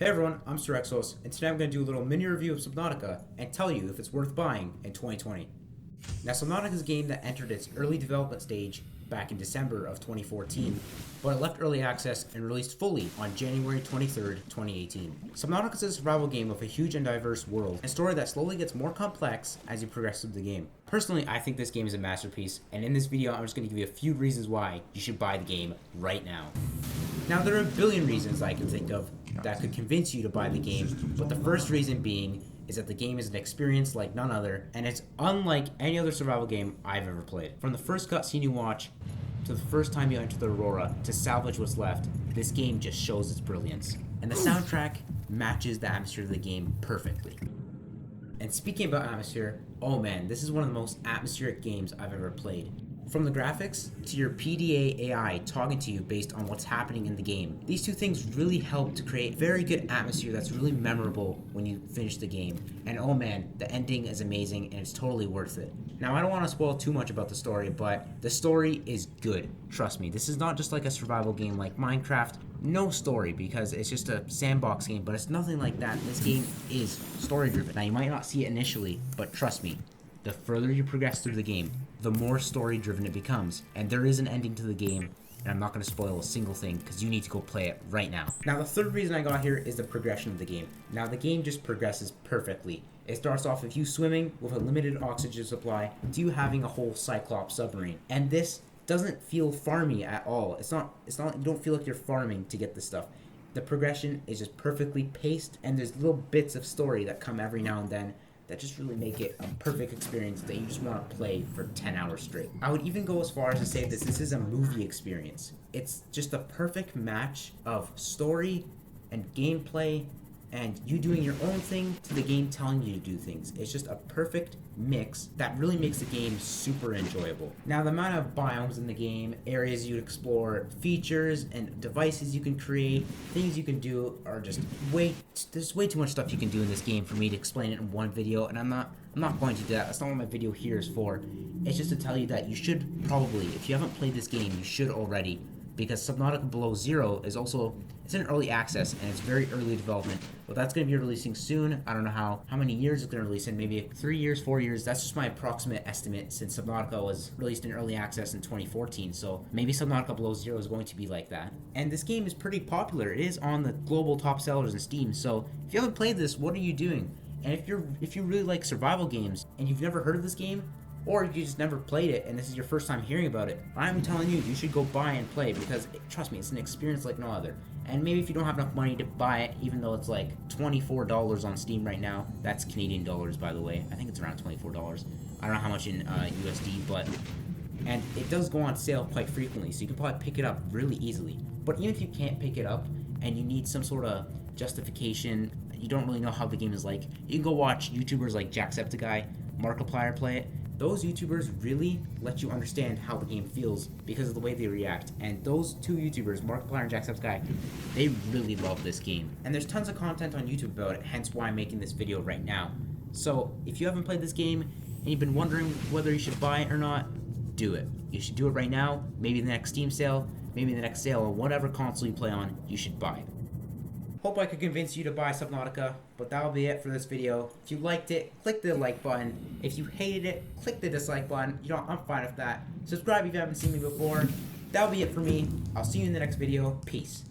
Hey everyone, I'm Sirexos, and today I'm going to do a little mini review of Subnautica and tell you if it's worth buying in 2020. Now, Subnautica is a game that entered its early development stage back in December of 2014, but it left early access and released fully on January 23rd, 2018. Subnautica is a survival game with a huge and diverse world, and a story that slowly gets more complex as you progress through the game. Personally, I think this game is a masterpiece, and in this video I'm just going to give you a few reasons why you should buy the game right now. Now, there are a billion reasons I can think of that could convince you to buy the game, but the first reason being is that the game is an experience like none other, and it's unlike any other survival game I've ever played. From the first cutscene you watch, to the first time you enter the Aurora, to salvage what's left, this game just shows its brilliance. And the soundtrack matches the atmosphere of the game perfectly. And speaking about atmosphere, oh man, this is one of the most atmospheric games I've ever played. From the graphics to your PDA AI talking to you based on what's happening in the game, these two things really help to create very good atmosphere that's really memorable when you finish the game. And oh man, the ending is amazing and it's totally worth it. Now, I don't want to spoil too much about the story, but the story is good. Trust me, this is not just like a survival game like Minecraft. No story, because it's just a sandbox game, but it's nothing like that. This game is story driven. Now, you might not see it initially, but trust me, the further you progress through the game, the more story driven it becomes. And there is an ending to the game, and I'm not going to spoil a single thing because you need to go play it right now. Now, the third reason I got here is the progression of the game. Now, the game just progresses perfectly. It starts off with you swimming with a limited oxygen supply to you having a whole Cyclops submarine. And this doesn't feel farmy at all. It's not you don't feel like you're farming to get this stuff. The progression is just perfectly paced, and there's little bits of story that come every now and then that just really make it a perfect experience that you just want to play for 10 hours straight. I would even go as far as to say this is a movie experience. It's just a perfect match of story and gameplay and you doing your own thing to the game telling you to do things. It's just a perfect mix that really makes the game super enjoyable. Now, the amount of biomes in the game, areas you explore, features and devices you can create, things you can do are just there's way too much stuff you can do in this game for me to explain it in one video, and I'm not going to do that. That's not what my video here is for. It's just to tell you that you should probably, if you haven't played this game, you should already, because Subnautica Below Zero is also, it's in early access and it's very early development, but that's going to be releasing soon. I don't know how many years it's going to release in, maybe 3 years, 4 years. That's just my approximate estimate since Subnautica was released in early access in 2014, so maybe Subnautica Below Zero is going to be like that. And this game is pretty popular. It is on the global top sellers in Steam, so if you haven't played this, what are you doing? And if you really like survival games and you've never heard of this game, or you just never played it and this is your first time hearing about it, I'm telling you, you should go buy and play, because trust me, it's an experience like no other. And maybe if you don't have enough money to buy it, even though it's like $24 on Steam right now, that's Canadian dollars, by the way. I think it's around $24. I don't know how much in USD, but and it does go on sale quite frequently, so you can probably pick it up really easily. But even if you can't pick it up and you need some sort of justification, you don't really know how the game is like, you can go watch YouTubers like Jacksepticeye, Markiplier play it. Those YouTubers really let you understand how the game feels because of the way they react. And those two YouTubers, Markiplier and Jacksepticeye, they really love this game. And there's tons of content on YouTube about it, hence why I'm making this video right now. So if you haven't played this game and you've been wondering whether you should buy it or not, do it. You should do it right now, maybe the next Steam sale, maybe the next sale on whatever console you play on, you should buy it. Hope I could convince you to buy Subnautica, but that'll be it for this video. If you liked it, click the like button. If you hated it, click the dislike button. You know, I'm fine with that. Subscribe if you haven't seen me before. That'll be it for me. I'll see you in the next video. Peace.